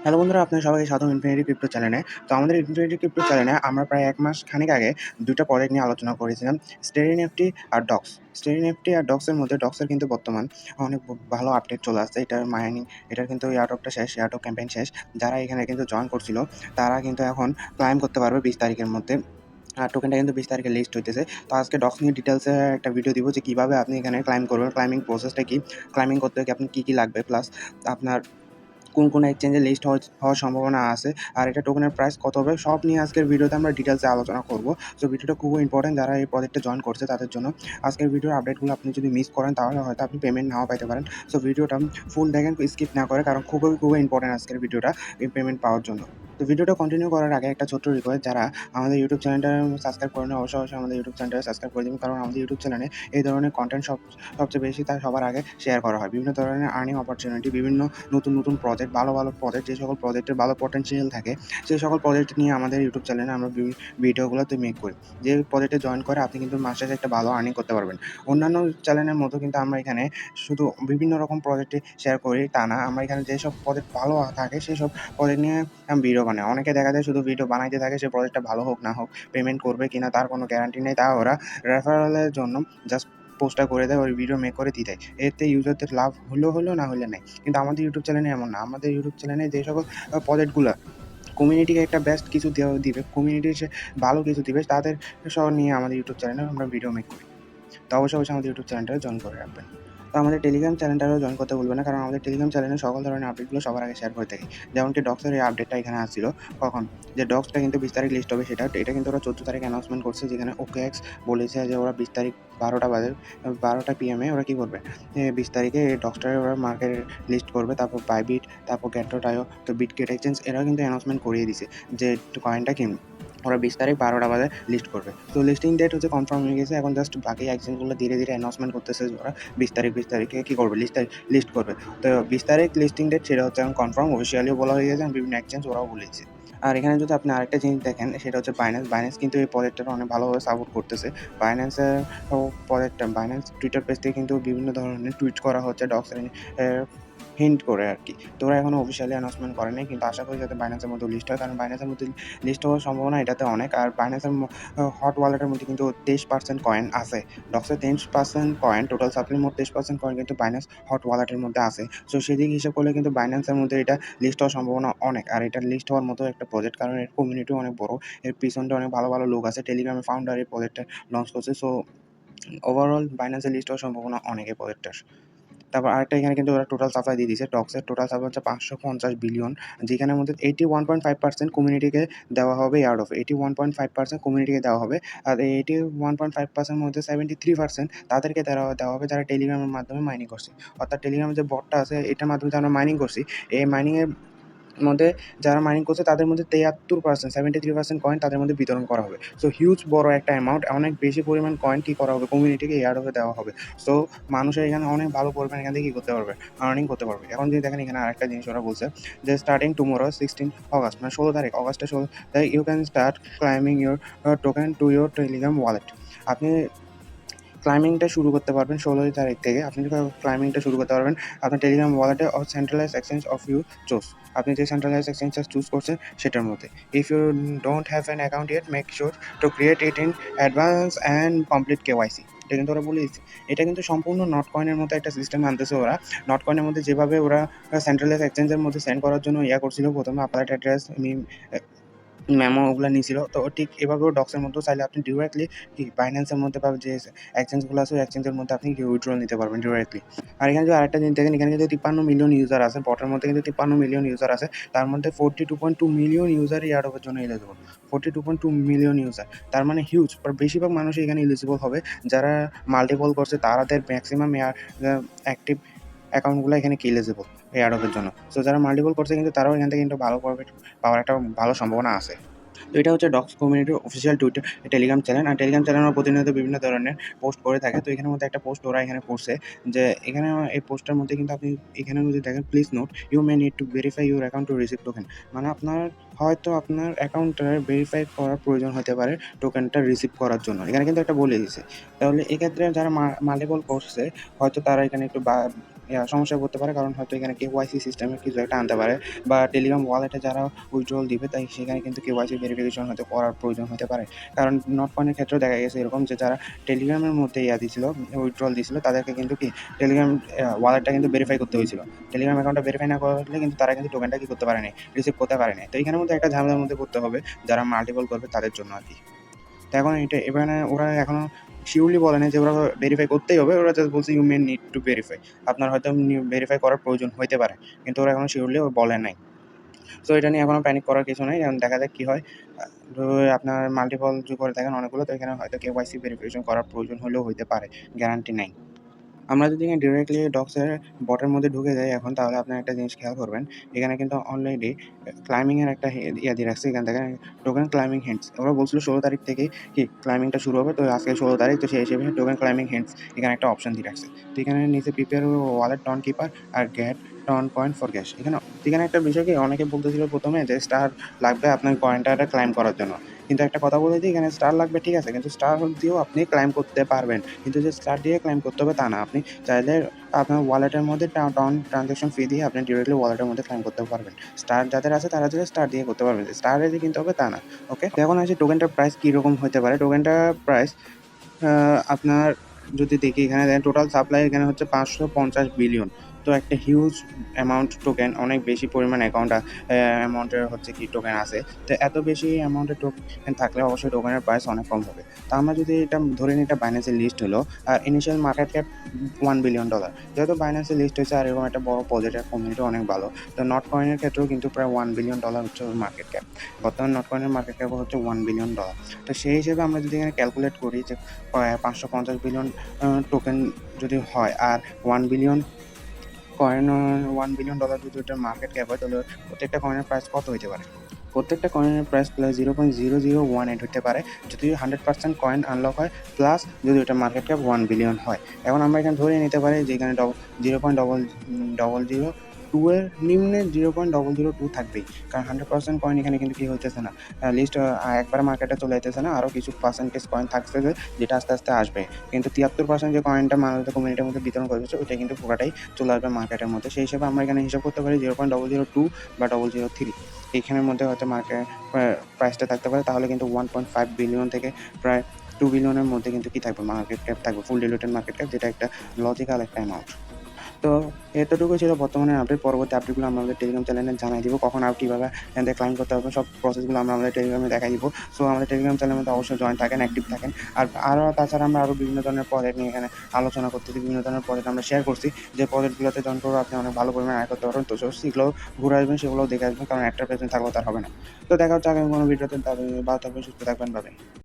Hello বন্ধুরা, আপনাদের সবাইকে স্বাগতম ইনফিনিটি ক্রিপ্টো চ্যানেলে। তো আমাদের ইনফিনিটি ক্রিপ্টো চ্যানেলে আমরা প্রায় ১ মাস খানেক আগে ২টা প্রজেক্ট নিয়ে আলোচনা করেছিলাম, স্টেরি এনএফটি আর ডক্স। স্টেরি এনএফটি আর ডক্সের মধ্যে ডক্সের কিন্তু বর্তমান অনেক ভালো আপডেট চলে আসছে। এটার মাইনিং, এটার কিন্তু এয়ারড্রপটা শেষ, এয়ারড্রপ ক্যাম্পেইন শেষ। যারা এখানে কিন্তু জয়েন করছিল তারা কিন্তু এখন ক্লাইম করতে পারবে ২০ তারিখের মধ্যে। আর টোকেনটা কিন্তু ২০ তারিখে লিস্ট হইতেছে। তো আজকে ডক্স নিয়ে ডিটেলসে একটা ভিডিও দিব যে কীভাবে আপনি এখানে ক্লাইম করবেন, ক্লাইমিং প্রসেসটা কী, ক্লাইমিং করতে গিয়ে আপনার কী লাগবে, প্লাস আপনার কোন এক্সচেঞ্জে লিস্ট হওয়ার সম্ভাবনা আছে, আর এটা টোকেনের প্রাইস কত হবে, সব নিয়ে আজকের ভিডিওতে আমরা ডিটেলসে আলোচনা করব। সো ভিডিওটা খুবই ইম্পর্টেন্ট যারা এই প্রজেক্টে জয়েন করছে তাদের জন্য। আজকের ভিডিওর আপডেটগুলো আপনি যদি মিস করেন তাহলে হয়তো আপনি পেমেন্ট নাও পাইতে পারেন। সো ভিডিওটা ফুল দেখেন, স্কিপ না করে, কারণ খুবই ইম্পর্টেন্ট আজকের ভিডিওটা এই পেমেন্ট পাওয়ার জন্য। তো ভিডিওটা কন্টিনিউ করার আগে একটা ছোট্ট রিকোয়েস্ট, যারা আমাদের ইউটিউব চ্যানেলটা সাবস্ক্রাইব করেন অবশ্যই আমাদের ইউটিউব চ্যানেলটা সাবস্ক্রাইব করে দেবেন, কারণ আমাদের ইউটিউব চ্যানেলে এই ধরনের কন্টেন্ট সবচেয়ে বেশি তার সবার আগে শেয়ার করা হয়। বিভিন্ন ধরনের আর্নিং অপরচুনিটি, বিভিন্ন নতুন প্রজেক্ট, ভালো প্রজেক্ট, যে সকল প্রজেক্টের ভালো পটেনশিয়াল থাকে সেই সকল প্রজেক্ট নিয়ে আমাদের ইউটিউব চ্যানেলে আমরা ভিডিওগুলোতে মেক করি। যে প্রজেক্টে জয়েন করে আপনি কিন্তু মাস শেষে একটা ভালো আর্নিং করতে পারবেন। অন্যান্য চ্যানেলের মতো কিন্তু আমরা এখানে শুধু বিভিন্ন রকম প্রজেক্টে শেয়ার করি তা না, আমরা এখানে যেসব প্রজেক্ট ভালো থাকে সেই সব প্রজেক্ট নিয়ে ভিডিও বানাই। অনেকে দেখা যায় শুধু ভিডিও বানাইতে থাকে, সেই প্রজেক্টটা ভালো হোক না হোক, পেমেন্ট করবে কিনা তার কোনো গ্যারান্টি নেই, তা ওরা রেফারেলের জন্য জাস্ট পোস্টটা করে দেয়, ওই ভিডিও মেক করে দিয়ে দেয়। এতে ইউজারদের লাভ হলো না হলে নেই। কিন্তু আমাদের ইউটিউব চ্যানেলে এমন না। আমাদের ইউটিউব চ্যানেলে যে সকল প্রজেক্টগুলো কমিউনিটিকে একটা বেস্ট কিছু দিবে, কমিউনিটির ভালো কিছু দিবে, তাদের সহ নিয়ে আমাদের ইউটিউব চ্যানেলে আমরা ভিডিও মেক করি। তো অবশ্যই আমাদের ইউটিউব চ্যানেলটা জয়েন করে রাখবেন। তো আমাদের টেলিগ্রাম চ্যানেলটাও জয়েন করতে ভুলবেন না, কারণ আমাদের টেলিগ্রাম চ্যানেলে সকল ধরনের আপডেটগুলো সবার আগে শেয়ার করে থাকি। যেমনকি ডক্সের এই আপডেটটা এখানে আসছিল কখন, যে ডক্সটা কিন্তু ২০ তারিখ লিস্ট হবে, এটা কিন্তু ওরা 14 তারিখ অ্যানাউন্সমেন্ট করছে, যেখানে ওকেএক্স বলেছে যে ওরা ২০ তারিখ ১২টা বাজে, ১২টা PM ওরা কী করবে, ২০ তারিখে এই ডক্সটারে ওরা মার্কেটে লিস্ট করবে। তারপর বাইবিট, তারপর গ্যাটো.io, তো বিটগেট এক্সচেঞ্জ এরাও কিন্তু অ্যানাউন্সমেন্ট করিয়ে দিছে যে কয়েনটা কিনবে। ওরা 20 তারিখ 12টা বাজে লিস্ট করবে। তো লিস্টিং ডেট হচ্ছে কনফার্ম হয়ে গেছে। এখন জাস্ট বাকি এক্সচেঞ্জগুলো ধীরে অ্যানাউন্সমেন্ট করতেছে ওরা 20 তারিখে কী করবে, লিস্ট করবে। তো 20 তারিখ লিস্টিং ডেট, সেটা হচ্ছে এখন কনফার্ম, অফিসিয়ালিও বলা হয়ে গেছে, বিভিন্ন এক্সচেঞ্জ ওরাও বলেছে। আর এখানে যদি আপনি আরেকটা জিনিস দেখেন, সেটা হচ্ছে বাইন্যান্স কিন্তু এই প্রজেক্টটা অনেক ভালোভাবে সাপোর্ট করতেছে। বাইন্যান্সের বাইন্যান্স টুইটার পেজ থেকে কিন্তু বিভিন্ন ধরনের টুইট করা হচ্ছে ডক্সের হিন্ট করে আর কি। তো ওরা এখনও অফিসিয়ালি অ্যানাউন্সমেন্ট করে নাই, কিন্তু আশা করি যাতে বাইন্যান্সের মধ্যে লিস্ট হয়, কারণ বাইন্যান্সের মধ্যে লিস্ট হওয়ার সম্ভাবনা এটাতে অনেক। আর বাইন্যান্সের হট ওয়ালেটের মধ্যে কিন্তু 23% কয়েন আছে। ডক্সের 23% কয়েন, টোটাল সাপ্লির মোট 23% কয়েন কিন্তু বাইন্যান্স হট ওয়ালেটের মধ্যে আছে। সো সেদিক হিসাব করলে কিন্তু বাইন্যান্সের মধ্যে এটা লিস্ট হওয়ার সম্ভাবনা অনেক। আর এটা লিস্ট হওয়ার মতো একটা প্রজেক্ট, কারণ এর কমিউনিটিও অনেক বড়, এর পিছনটা অনেক ভালো লোক আছে। টেলিগ্রামের ফাউন্ডার এই প্রজেক্টটা লঞ্চ করছে। সো ওভারঅল বাইন্যান্সের লিস্ট হওয়ার সম্ভাবনা অনেক এই প্রজেক্টটার। তারপর আরেকটা, এখানে কিন্তু ওরা টোটাল সাপ্লাই দিয়ে দিয়েছে। ডক্সের টোটাল সাপ্লাই হচ্ছে 550 বিলিয়ন, যেখানের মধ্যে 81.5% কমিউনিটিকে দেওয়া হবে। এয়ারড্রপ 81.5% কমিউনিটিকে দেওয়া হবে। আর এই 81.5% মধ্যে 73% তাদেরকে দেওয়া হবে যারা টেলিগ্রামের মাধ্যমে মাইনিং করছে। অর্থাৎ টেলিগ্রামের যে বটটা আছে, এটার মাধ্যমে যারা মাইনিং করছি, এই মাইনিংয়ের মধ্যে যারা মাইনিং করছে তাদের মধ্যে 73% কয়েন তাদের মধ্যে বিতরণ করা হবে। সো হিউজ বড় একটা অ্যামাউন্ট, অনেক বেশি পরিমাণ কয়েন কী করা হবে, কমিউনিটিকে এয়ারড্রপে দেওয়া হবে। সো মানুষের এখানে অনেক ভালো পরিমাণ এখান থেকে কী করতে পারবে, আর্নিং করতে পারবে। এখন যদি দেখেন, এখানে আরেকটা জিনিস ওরা বলছে যে স্টার্টিং টুমোরো 16 অগাস্ট, মানে 16 তারিখ, অগাস্টের 16 তারিখ you can start claiming your token to your Telegram wallet. আপনি ক্লাইম্বিংটা শুরু করতে পারবেন 16 তারিখ থেকে। আপনি ক্লাইম্বিংটা শুরু করতে পারবেন আপনার টেলিগ্রাম ওয়ালেটে or centralize exchange of you choose. আপনি যে সেন্ট্রালাইজ এক্সচেঞ্জটা চুজ করছেন সেটার মধ্যে। If you don't have an account yet, make sure to create it in advance and complete KYC। এটা কিন্তু ওরা বলে দিচ্ছে। এটা কিন্তু সম্পূর্ণ নট কয়েনের মতো একটা সিস্টেম আনতেছে ওরা। নট কয়েনের মধ্যে যেভাবে ওরা সেন্ট্রালাইজ এক্সচেঞ্জের মধ্যে সেন্ড করার জন্য করছিল, প্রথমে আপনার অ্যাড্রেস, মেমো ওগুলো নিয়েছিল, তো ঠিক এভাবেও ডক্সের মধ্যেও চাইলে আপনি ডিরেক্টলি বাইন্যান্সের মধ্যে বা যে এক্সচেঞ্জগুলো আছে ওই এক্সচেঞ্জের মধ্যে আপনি উইথড্রল নিতে পারবেন ডিরেক্টলি। আর এখানে যদি আরেকটা জিনিস দেখেন, এখানে কিন্তু 53 মিলিয়ন ইউজার আছে, বটের মধ্যে কিন্তু 53 মিলিয়ন ইউজার আছে। তার মধ্যে 42.2 মিলিয়ন ইউজার এয়ারড্রপের জন্য এলিজিবল। 42.2 মিলিয়ন ইউজার, তার মানে হিউজ। বেশিরভাগ মানুষ এখানে এলিজিবল হবে যারা মাল্টিপল করছে, তাদের ম্যাক্সিমাম অ্যাক্টিভ অ্যাকাউন্টগুলো এখানে কি এলিজিবল এয়ারড্রপের জন্য। সো যারা মাল্টিপল করছে কিন্তু তারাও এখান থেকে কিন্তু ভালো প্রফিট পাওয়ার একটা ভালো সম্ভাবনা আছে। তো এটা হচ্ছে ডক্স কমিউনিটির অফিসিয়াল টুইটার টেলিগ্রাম চ্যানেল। আর টেলিগ্রাম চ্যানেল প্রতিনিয়ত বিভিন্ন ধরনের পোস্ট করে থাকে। তো এখানের মধ্যে একটা পোস্ট ওরা এখানে করছে, যে এখানে এই পোস্টের মধ্যে কিন্তু আপনি এখানে যদি দেখেন, please note you may need to verify your account to receive token. মানে হয়তো আপনার অ্যাকাউন্টটা ভেরিফাই করার প্রয়োজন হতে পারে টোকেনটা রিসিভ করার জন্য। এখানে কিন্তু একটা বলে দিয়েছে। তাহলে এক্ষেত্রে যারা মাল্টিপল করছে, হয়তো তারা এখানে একটু সমস্যায় পড়তে পারে, কারণ হয়তো এখানে কেওয়াইসি সিস্টেমের কিছু একটা আনতে পারে, বা টেলিগ্রাম ওয়ালেটে যারা উইথড্রল দিবে তাই সেখানে কিন্তু কেওয়াইসি ভেরিফিকেশন হয়তো করার প্রয়োজন হতে পারে। কারণ নটকয়েনের ক্ষেত্রেও দেখা গেছে এরকম যে যারা টেলিগ্রামের মধ্যে দিছিল, উইথড্রল দিছিল, তাদেরকে কিন্তু টেলিগ্রাম ওয়ালেটটা কিন্তু ভেরিফাই করতে হয়েছিল। টেলিগ্রাম অ্যাকাউন্টটা ভেরিফাই না করলে কিন্তু তারা কিন্তু টোকেনটা কি করতে পারেনি, রিসিভ করতে পারেনি। তো এখানের মধ্যে একটা ঝামেলার মধ্যে পড়তে হবে যারা মাল্টিপল করবে তাদের জন্য আর কি। তো এখন এখানে ওরা এখনো শিওরলি বলে নাই যে ওরা ভেরিফাই করতেই হবে, ওরা জাস্ট বলছে you may need to verify, আপনার হয়তো ভেরিফাই করার প্রয়োজন হইতে পারে, কিন্তু ওরা এখনো শিওরলি বলে নাই। তো এটা নিয়ে এখনো প্যানিক করার কিছু নেই, এখন দেখা যাক কী হয়। তো আপনার মাল্টিপল যদি করে দেখেন অনেকগুলো, তো এখানে হয়তো কেওয়াইসি ভেরিফিকেশন করার প্রয়োজন হলেও হইতে পারে, গ্যারান্টি নেই। আমরা যদি ডিরেক্টলি ডক্সের বটের মধ্যে ঢুকে যাই এখন, তাহলে আপনার একটা জিনিস খেয়াল করবেন, এখানে কিন্তু অলরেডি ক্লাইম্বিংয়ের একটা দিয়ে রাখছে। এখান থেকে টোকেন ক্লাইম্বিং হিন্টস, ওরা বলছিল 16 তারিখ থেকে ক্লাইম্বিংটা শুরু হবে, তো আজকে 16 তারিখ, তো সেই হিসেবে টোকেন ক্লাইম্বিং হিন্টস এখানে একটা অপশন দিয়ে রাখছে। তো এখানে নিচে প্রিপেয়ার ওয়ালেট টন কিপার আর get ton coin for gas. এখানে একটা বিষয় কি, অনেকে বলতেছিল প্রথমে যে স্টার লাগবে আপনার কয়েনটা ক্লাইম করার জন্য, কিন্তু একটা কথা বলে দিই, এখানে স্টার লাগবে ঠিক আছে, কিন্তু স্টার দিয়েও আপনি ক্লাইম করতে পারবেন, কিন্তু যে স্টার দিয়ে ক্লাইম করতে হবে তা না। আপনি চাইলে আপনার ওয়ালেটের মধ্যে ট্রানজ্যাকশন ফি দিয়ে আপনি ডিরেক্টলি ওয়ালেটের মধ্যে ক্লাইম করতে পারবেন। স্টার যাদের আছে তারা যদি স্টার দিয়ে করতে পারবেন, স্টার দিয়ে কিনতে হবে তা না। ওকে, তো এখন আছে টোকেনটার প্রাইস কীরকম হতে পারে। টোকেনটার প্রাইস আপনার যদি দেখি, এখানে দেখেন টোটাল সাপ্লাই এখানে হচ্ছে 550 বিলিয়ন। তো একটা হিউজ অ্যামাউন্ট টোকেন, অনেক বেশি পরিমাণ অ্যামাউন্টের হচ্ছে টোকেন আছে। তো এত বেশি অ্যামাউন্টের টোকেন থাকলে অবশ্যই টোকেনের প্রাইস অনেক কম হবে। তো আমরা যদি এটা ধরে নিই, এটা বাইন্যান্সের লিস্ট হলো, আর ইনিশিয়াল মার্কেট ক্যাপ $1 বিলিয়ন। যেহেতু বাইন্যান্সের লিস্ট হয়েছে আর এরকম একটা বড় প্রজেক্টের কমিউনিটি অনেক ভালো, তো নট কয়েনের ক্ষেত্রেও কিন্তু প্রায় $1 বিলিয়ন হচ্ছে ওর মার্কেট ক্যাপ। বর্তমান নট কয়েনের মার্কেট ক্যাপ হচ্ছে $1 বিলিয়ন। তো সেই হিসেবে আমরা যদি এখানে ক্যালকুলেট করি যে 550 বিলিয়ন টোকেন যদি হয়, আর $1 বিলিয়ন $1 বিলিয়ন যদি ওটার মার্কেট ক্যাপ হয়, তাহলে প্রত্যেকটা কয়েনের প্রাইস কত হইতে পারে? প্রত্যেকটা কয়েনের প্রাইস প্লাস 0.0018 হতে পারে যদি 100% কয়েন আনলক হয়, প্লাস যদি ওটা মার্কেট ক্যাপ 1 বিলিয়ন হয়। এখন আমরা এখানে ধরে নিতে পারি যে এখানে 0.002 এর নিম্নে 0.002 থাকবেই, কারণ 100% কয়েন এখানে কিন্তু কি হইতেছে না, লিস্ট একবার মার্কেটে চলে যেতেছে না, আরও কিছু পার্সেন্টেজ কয়েন থাকছে যেটা আস্তে আস্তে আসবে। কিন্তু 73% যে কয়েনটা মানুষদের কমিউনিটির মধ্যে বিতরণ করেছে ওইটা কিন্তু পুরোটাই চলে আসবে মার্কেটের মধ্যে। সেই হিসেবে আমরা এখানে হিসাব করতে পারি 0.002 বা 003 এইখানের মধ্যে হয়তো মার্কেট প্রাইসটা থাকতে পারে। তাহলে কিন্তু 1.5 বিলিয়ন থেকে প্রায় 2 বিলিয়নের মধ্যে কিন্তু কি থাকবে, মার্কেট ক্যাপ থাকবে, ফুল ডিলুটেড মার্কেট ক্যাপ, যেটা একটা লজিক্যাল একটা অ্যামাউন্ট। তো এতটুকু ছিল বর্তমানে আপডেট। পরবর্তী আপডেটগুলো আমরা আমাদের টেলিগ্রাম চ্যানেলে জানাই দিব, কখন আর কীভাবে এখান থেকে ক্লাইম করতে হবে, সব প্রসেসগুলো আমরা আমাদের টেলিগ্রামে দেখাই দিব। সো আমাদের টেলিগ্রাম চ্যানেলের মধ্যে অবশ্যই জয়েন থাকেন, অ্যাক্টিভ থাকেন। আর তাছাড়া আমরা আরও বিভিন্ন ধরনের প্রজেক্ট নিয়ে এখানে আলোচনা করতেছি, বিভিন্ন ধরনের প্রজেক্ট আমরা শেয়ার করছি, যে প্রজেক্টগুলোতে জয়েন করবো আপনি অনেক ভালো পরিমাণে আয় করতে পারবেন। তো সেগুলোও ঘুরে আসবেন, সেগুলোও দেখে আসবেন, কারণ একটা পেছনে থাকলেও তার হবে না। তো দেখা হচ্ছে আগামী কোনো ভিডিওতে, তাদের ভালো থাকবেন, সুস্থ থাকবেন, পাবেন।